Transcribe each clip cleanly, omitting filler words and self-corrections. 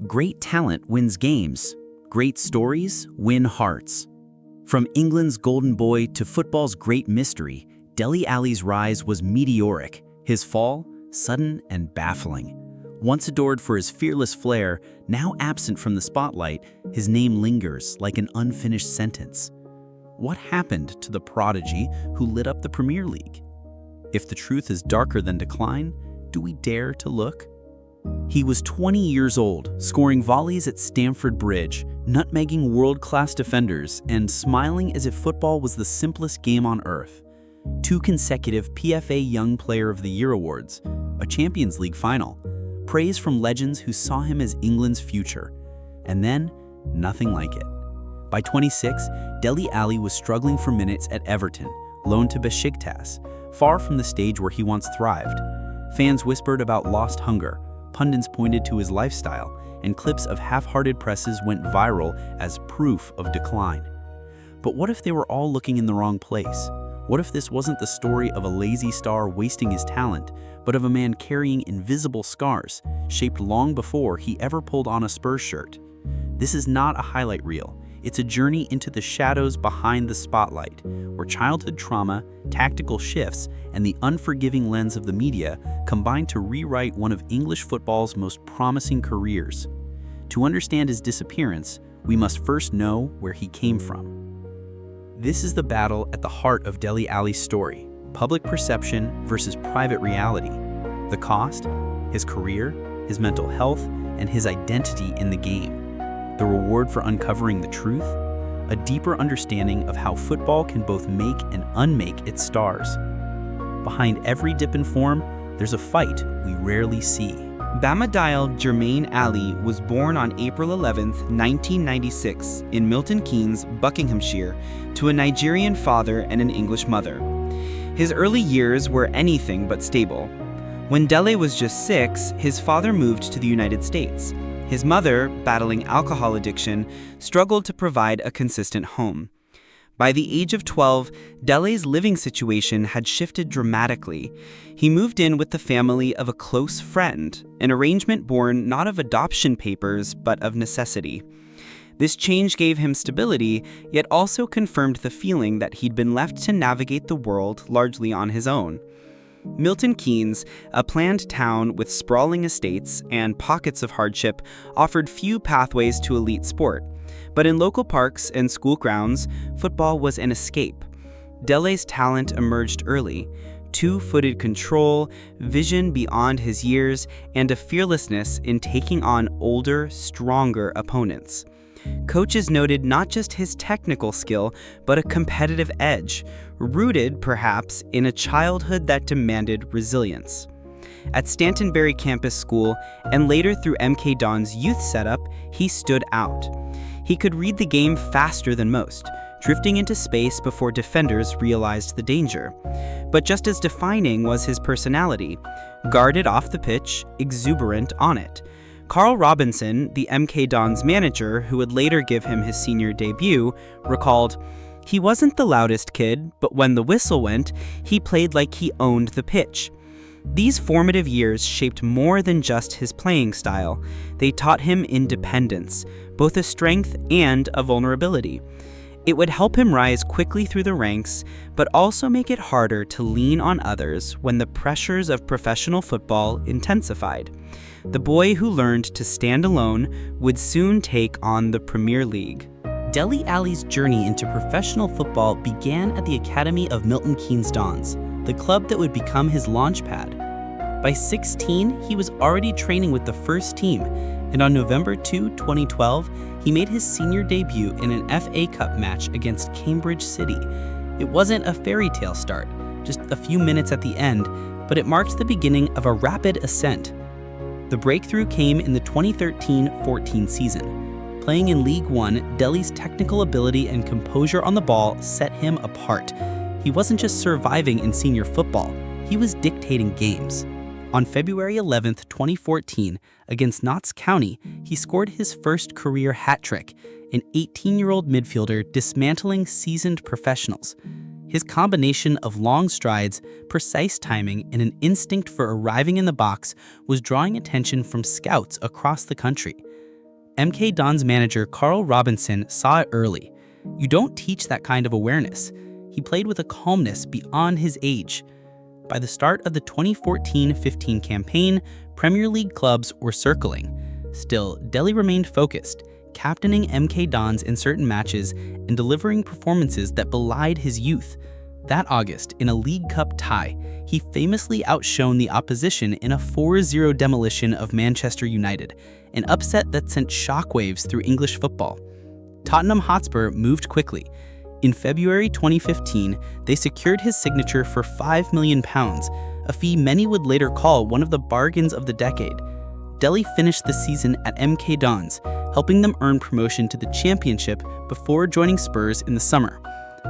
Great talent wins games. Great stories win hearts. From England's golden boy to football's great mystery, Dele Alli's rise was meteoric, his fall sudden and baffling. Once adored for his fearless flair, now absent from the spotlight, his name lingers like an unfinished sentence. What happened to the prodigy who lit up the Premier League? If the truth is darker than decline, do we dare to look? He was 20 years old, scoring volleys at Stamford Bridge, nutmegging world-class defenders, and smiling as if football was the simplest game on earth. 2 consecutive PFA Young Player of the Year awards, a Champions League final, praise from legends who saw him as England's future, and then nothing like it. By 26, Dele Alli was struggling for minutes at Everton, loaned to Besiktas, far from the stage where he once thrived. Fans whispered about lost hunger, pundits pointed to his lifestyle, and clips of half-hearted presses went viral as proof of decline. But what if they were all looking in the wrong place? What if this wasn't the story of a lazy star wasting his talent, but of a man carrying invisible scars, shaped long before he ever pulled on a Spurs shirt? This is not a highlight reel. It's a journey into the shadows behind the spotlight, where childhood trauma, tactical shifts, and the unforgiving lens of the media combine to rewrite one of English football's most promising careers. To understand his disappearance, we must first know where he came from. This is the battle at the heart of Dele Alli's story: public perception versus private reality. The cost: his career, his mental health, and his identity in the game. The reward for uncovering the truth: a deeper understanding of how football can both make and unmake its stars. Behind every dip in form, there's a fight we rarely see. Bamadile Jermaine Alli was born on April 11, 1996, in Milton Keynes, Buckinghamshire, to a Nigerian father and an English mother. His early years were anything but stable. When Dele was just 6, his father moved to the United States. His mother, battling alcohol addiction, struggled to provide a consistent home. By the age of 12, Dele's living situation had shifted dramatically. He moved in with the family of a close friend, an arrangement born not of adoption papers, but of necessity. This change gave him stability, yet also confirmed the feeling that he'd been left to navigate the world largely on his own. Milton Keynes, a planned town with sprawling estates and pockets of hardship, offered few pathways to elite sport. But in local parks and school grounds, football was an escape. Dele's talent emerged early: 2-footed control, vision beyond his years, and a fearlessness in taking on older, stronger opponents. Coaches noted not just his technical skill, but a competitive edge, rooted, perhaps, in a childhood that demanded resilience. At Stantonbury Campus School, and later through MK Dons youth setup, he stood out. He could read the game faster than most, drifting into space before defenders realized the danger. But just as defining was his personality: guarded off the pitch, exuberant on it. Carl Robinson, the MK Dons manager who would later give him his senior debut, recalled, "He wasn't the loudest kid, but when the whistle went, he played like he owned the pitch." These formative years shaped more than just his playing style. They taught him independence, both a strength and a vulnerability. It would help him rise quickly through the ranks, but also make it harder to lean on others when the pressures of professional football intensified. The boy who learned to stand alone would soon take on the Premier League. Dele Alli's journey into professional football began at the academy of Milton Keynes Dons, the club that would become his launchpad. By 16, he was already training with the first team, and on November 2, 2012, he made his senior debut in an FA Cup match against Cambridge City. It wasn't a fairy tale start, just a few minutes at the end, but it marked the beginning of a rapid ascent. The breakthrough came in the 2013-14 season. Playing in League One, Dele's technical ability and composure on the ball set him apart. He wasn't just surviving in senior football, he was dictating games. On February 11, 2014, against Notts County, he scored his first career hat trick, an 18-year-old midfielder dismantling seasoned professionals. His combination of long strides, precise timing, and an instinct for arriving in the box was drawing attention from scouts across the country. MK Dons manager Carl Robinson saw it early. You don't teach that kind of awareness. He played with a calmness beyond his age. By the start of the 2014-15 campaign, Premier League clubs were circling. Still, Dele remained focused, captaining MK Dons in certain matches and delivering performances that belied his youth. That August, in a League Cup tie, he famously outshone the opposition in a 4-0 demolition of Manchester United, an upset that sent shockwaves through English football. Tottenham Hotspur moved quickly. In February 2015, they secured his signature for £5 million, a fee many would later call one of the bargains of the decade. Dele finished the season at MK Dons, helping them earn promotion to the Championship before joining Spurs in the summer.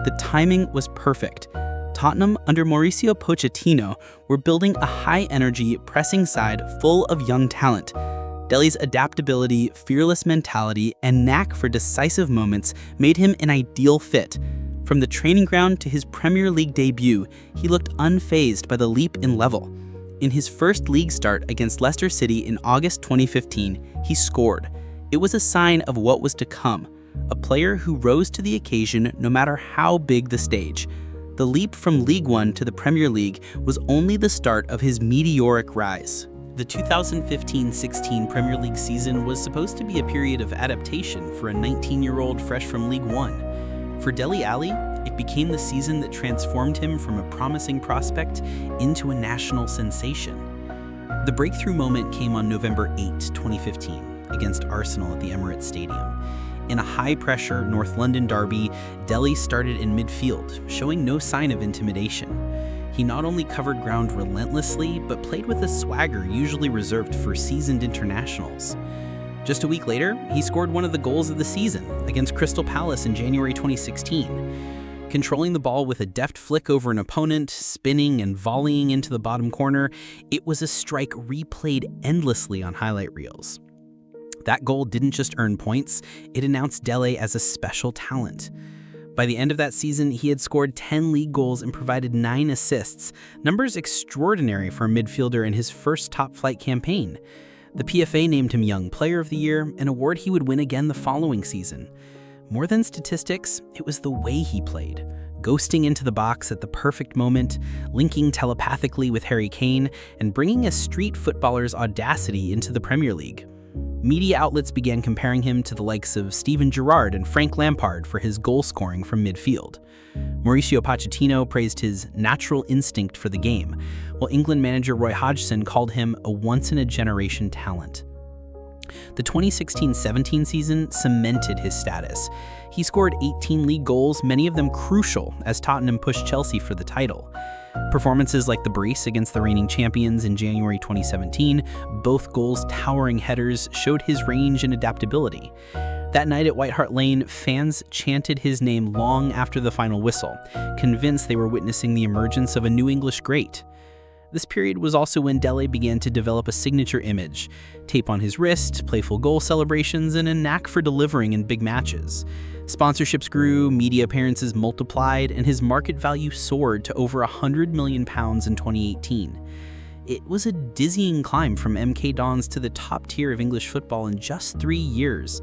The timing was perfect. Tottenham, under Mauricio Pochettino, were building a high-energy, pressing side full of young talent. Dele's adaptability, fearless mentality, and knack for decisive moments made him an ideal fit. From the training ground to his Premier League debut, he looked unfazed by the leap in level. In his first league start against Leicester City in August 2015, he scored. It was a sign of what was to come, a player who rose to the occasion no matter how big the stage. The leap from League One to the Premier League was only the start of his meteoric rise. The 2015-16 Premier League season was supposed to be a period of adaptation for a 19-year-old fresh from League One. For Dele Alli, it became the season that transformed him from a promising prospect into a national sensation. The breakthrough moment came on November 8, 2015, against Arsenal at the Emirates Stadium. In a high-pressure North London derby, Dele started in midfield, showing no sign of intimidation. He not only covered ground relentlessly, but played with a swagger usually reserved for seasoned internationals. Just a week later, he scored one of the goals of the season against Crystal Palace in January 2016. Controlling the ball with a deft flick over an opponent, spinning and volleying into the bottom corner, it was a strike replayed endlessly on highlight reels. That goal didn't just earn points, it announced Dele as a special talent. By the end of that season, he had scored 10 league goals and provided 9 assists, numbers extraordinary for a midfielder in his first top-flight campaign. The PFA named him Young Player of the Year, an award he would win again the following season. More than statistics, it was the way he played. Ghosting into the box at the perfect moment, linking telepathically with Harry Kane, and bringing a street footballer's audacity into the Premier League. Media outlets began comparing him to the likes of Steven Gerrard and Frank Lampard for his goal scoring from midfield. Mauricio Pochettino praised his natural instinct for the game, while England manager Roy Hodgson called him a once-in-a-generation talent. The 2016-17 season cemented his status. He scored 18 league goals, many of them crucial as Tottenham pushed Chelsea for the title. Performances like the brace against the reigning champions in January 2017, both goals towering headers, showed his range and adaptability. That night at White Hart Lane, fans chanted his name long after the final whistle, convinced they were witnessing the emergence of a new English great. This period was also when Dele began to develop a signature image, tape on his wrist, playful goal celebrations, and a knack for delivering in big matches. Sponsorships grew, media appearances multiplied, and his market value soared to over £100 million in 2018. It was a dizzying climb from MK Dons to the top tier of English football in just 3 years.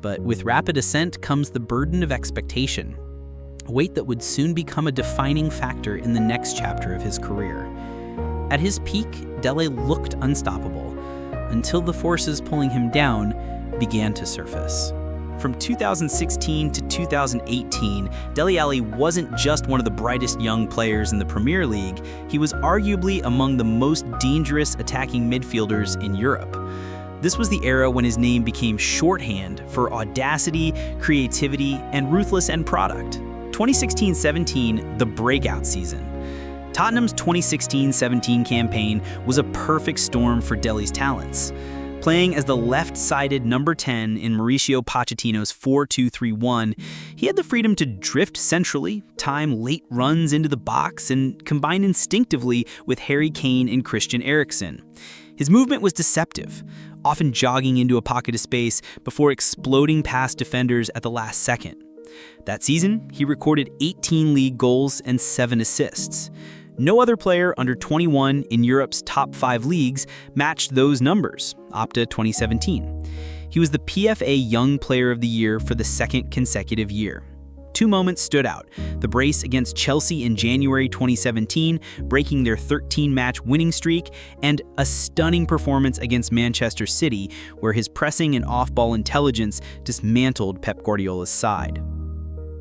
But with rapid ascent comes the burden of expectation, a weight that would soon become a defining factor in the next chapter of his career. At his peak, Dele looked unstoppable, until the forces pulling him down began to surface. From 2016 to 2018, Dele Alli wasn't just one of the brightest young players in the Premier League, he was arguably among the most dangerous attacking midfielders in Europe. This was the era when his name became shorthand for audacity, creativity, and ruthless end product. 2016-17, the breakout season. Tottenham's 2016-17 campaign was a perfect storm for Dele's talents. Playing as the left-sided number 10 in Mauricio Pochettino's 4-2-3-1, he had the freedom to drift centrally, time late runs into the box, and combine instinctively with Harry Kane and Christian Eriksen. His movement was deceptive, often jogging into a pocket of space before exploding past defenders at the last second. That season, he recorded 18 league goals and 7 assists. No other player under 21 in Europe's top 5 leagues matched those numbers, Opta 2017. He was the PFA Young Player of the Year for the second consecutive year. Two moments stood out: the brace against Chelsea in January 2017, breaking their 13-match winning streak, and a stunning performance against Manchester City, where his pressing and off-ball intelligence dismantled Pep Guardiola's side.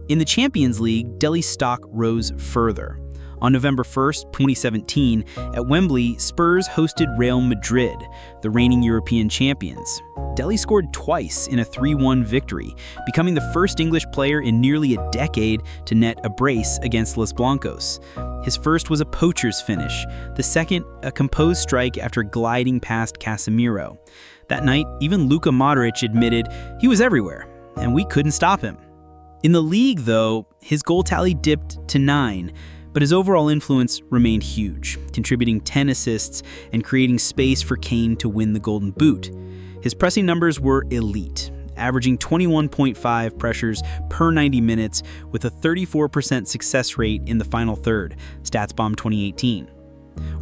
In the Champions League, Dele's stock rose further. On November 1st, 2017, at Wembley, Spurs hosted Real Madrid, the reigning European champions. Dele scored twice in a 3-1 victory, becoming the first English player in nearly a decade to net a brace against Los Blancos. His first was a poacher's finish, the second a composed strike after gliding past Casemiro. That night, even Luka Modric admitted he was everywhere, and we couldn't stop him. In the league, though, his goal tally dipped to 9, but his overall influence remained huge, contributing 10 assists and creating space for Kane to win the Golden Boot. His pressing numbers were elite, averaging 21.5 pressures per 90 minutes with a 34% success rate in the final third, StatsBomb 2018.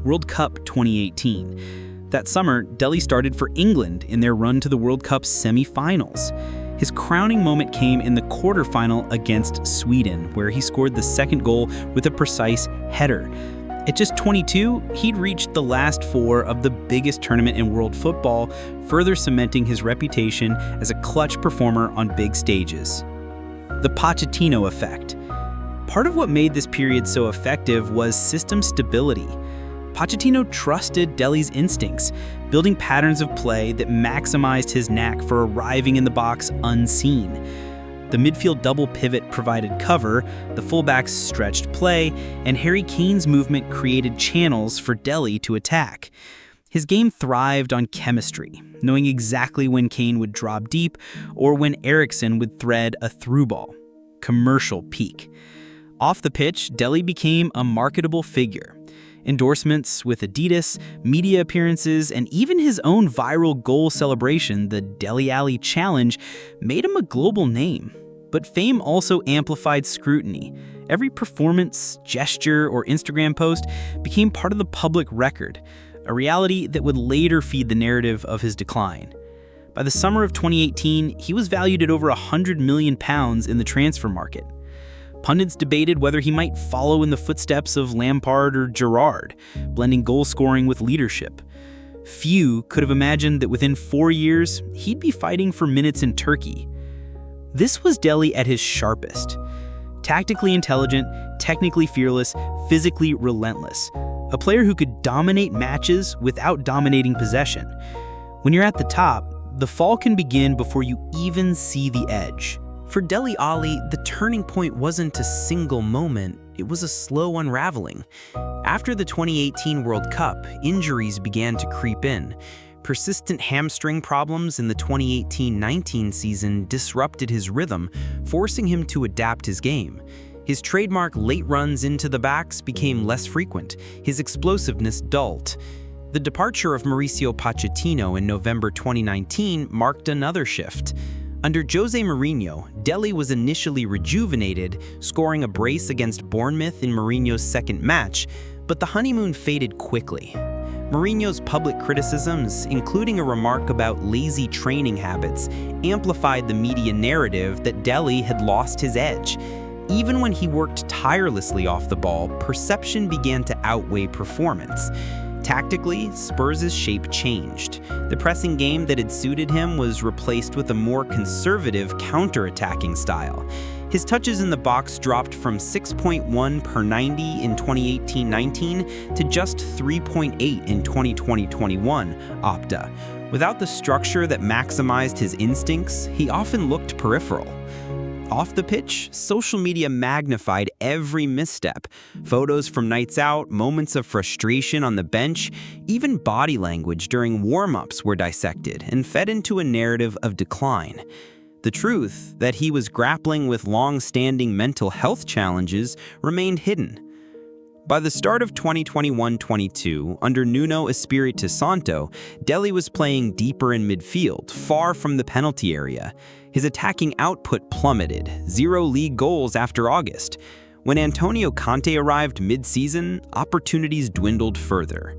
World Cup 2018. That summer, Dele started for England in their run to the World Cup semi-finals. His crowning moment came in the quarterfinal against Sweden, where he scored the second goal with a precise header. At just 22, he'd reached the last 4 of the biggest tournament in world football, further cementing his reputation as a clutch performer on big stages. The Pochettino effect. Part of what made this period so effective was system stability. Pochettino trusted Dele's instincts, building patterns of play that maximized his knack for arriving in the box unseen. The midfield double pivot provided cover, the fullbacks stretched play, and Harry Kane's movement created channels for Dele to attack. His game thrived on chemistry, knowing exactly when Kane would drop deep or when Eriksen would thread a through ball. Commercial peak. Off the pitch, Dele became a marketable figure. Endorsements with Adidas, media appearances, and even his own viral goal celebration, the Dele Alli Challenge, made him a global name. But fame also amplified scrutiny. Every performance, gesture, or Instagram post became part of the public record, a reality that would later feed the narrative of his decline. By the summer of 2018, he was valued at over £100 million in the transfer market. Pundits debated whether he might follow in the footsteps of Lampard or Gerrard, blending goal scoring with leadership. Few could have imagined that within 4 years, he'd be fighting for minutes in Turkey. This was Dele at his sharpest. Tactically intelligent, technically fearless, physically relentless. A player who could dominate matches without dominating possession. When you're at the top, the fall can begin before you even see the edge. For Dele Alli, the turning point wasn't a single moment, it was a slow unraveling. After the 2018 World Cup, injuries began to creep in. Persistent hamstring problems in the 2018-19 season disrupted his rhythm, forcing him to adapt his game. His trademark late runs into the backs became less frequent, his explosiveness dulled. The departure of Mauricio Pochettino in November 2019 marked another shift. Under Jose Mourinho, Dele was initially rejuvenated, scoring a brace against Bournemouth in Mourinho's second match, but the honeymoon faded quickly. Mourinho's public criticisms, including a remark about lazy training habits, amplified the media narrative that Dele had lost his edge. Even when he worked tirelessly off the ball, perception began to outweigh performance. Tactically, Spurs' shape changed. The pressing game that had suited him was replaced with a more conservative counter-attacking style. His touches in the box dropped from 6.1 per 90 in 2018-19 to just 3.8 in 2020-21 Opta. Without the structure that maximized his instincts, he often looked peripheral. Off the pitch, social media magnified every misstep. Photos from nights out, moments of frustration on the bench, even body language during warm-ups were dissected and fed into a narrative of decline. The truth that he was grappling with long-standing mental health challenges remained hidden. By the start of 2021-22, under Nuno Espirito Santo, Dele was playing deeper in midfield, far from the penalty area. His attacking output plummeted, 0 league goals after August. When Antonio Conte arrived mid-season, opportunities dwindled further.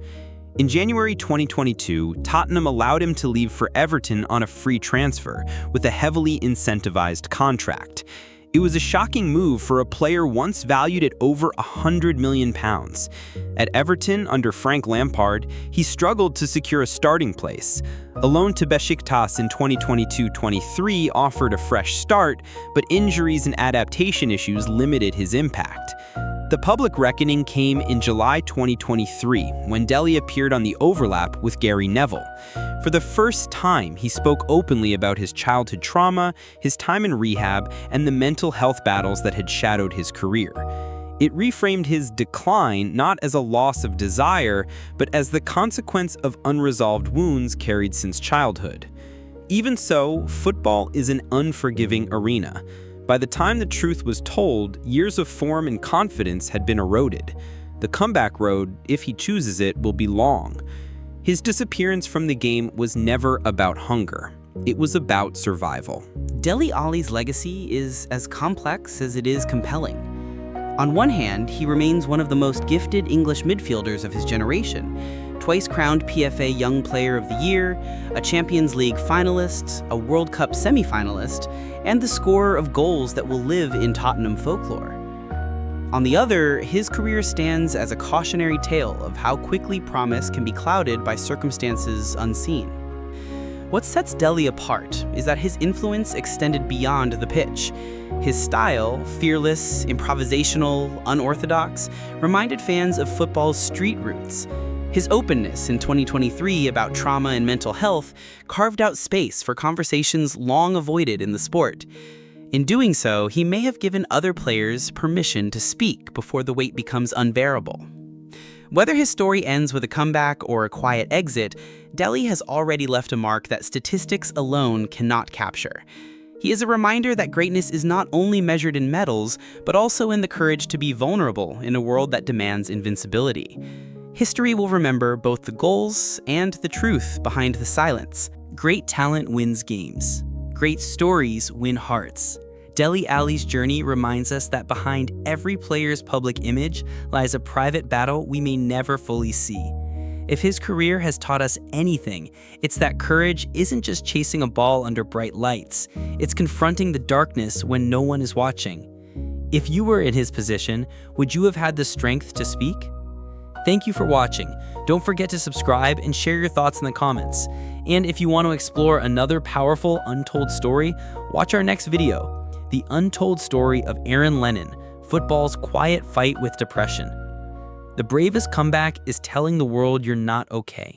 In January 2022, Tottenham allowed him to leave for Everton on a free transfer with a heavily incentivized contract. It was a shocking move for a player once valued at over £100 million. At Everton, under Frank Lampard, he struggled to secure a starting place. A loan to Besiktas in 2022-23 offered a fresh start, but injuries and adaptation issues limited his impact. The public reckoning came in July 2023, when Dele appeared on The Overlap with Gary Neville. For the first time, he spoke openly about his childhood trauma, his time in rehab, and the mental health battles that had shadowed his career. It reframed his decline not as a loss of desire, but as the consequence of unresolved wounds carried since childhood. Even so, football is an unforgiving arena. By the time the truth was told, years of form and confidence had been eroded. The comeback road, if he chooses it, will be long. His disappearance from the game was never about hunger. It was about survival. Dele Alli's legacy is as complex as it is compelling. On one hand, he remains one of the most gifted English midfielders of his generation. Twice crowned PFA Young Player of the Year, a Champions League finalist, a World Cup semi-finalist, and the scorer of goals that will live in Tottenham folklore. On the other, his career stands as a cautionary tale of how quickly promise can be clouded by circumstances unseen. What sets Dele apart is that his influence extended beyond the pitch. His style, fearless, improvisational, unorthodox, reminded fans of football's street roots. His openness in 2023 about trauma and mental health carved out space for conversations long avoided in the sport. In doing so, he may have given other players permission to speak before the weight becomes unbearable. Whether his story ends with a comeback or a quiet exit, Dele has already left a mark that statistics alone cannot capture. He is a reminder that greatness is not only measured in medals, but also in the courage to be vulnerable in a world that demands invincibility. History will remember both the goals and the truth behind the silence. Great talent wins games. Great stories win hearts. Dele Alli's journey reminds us that behind every player's public image lies a private battle we may never fully see. If his career has taught us anything, it's that courage isn't just chasing a ball under bright lights. It's confronting the darkness when no one is watching. If you were in his position, would you have had the strength to speak? Thank you for watching. Don't forget to subscribe and share your thoughts in the comments. And if you want to explore another powerful untold story, watch our next video, The Untold Story of Aaron Lennon, Football's Quiet Fight with Depression. The bravest comeback is telling the world you're not okay.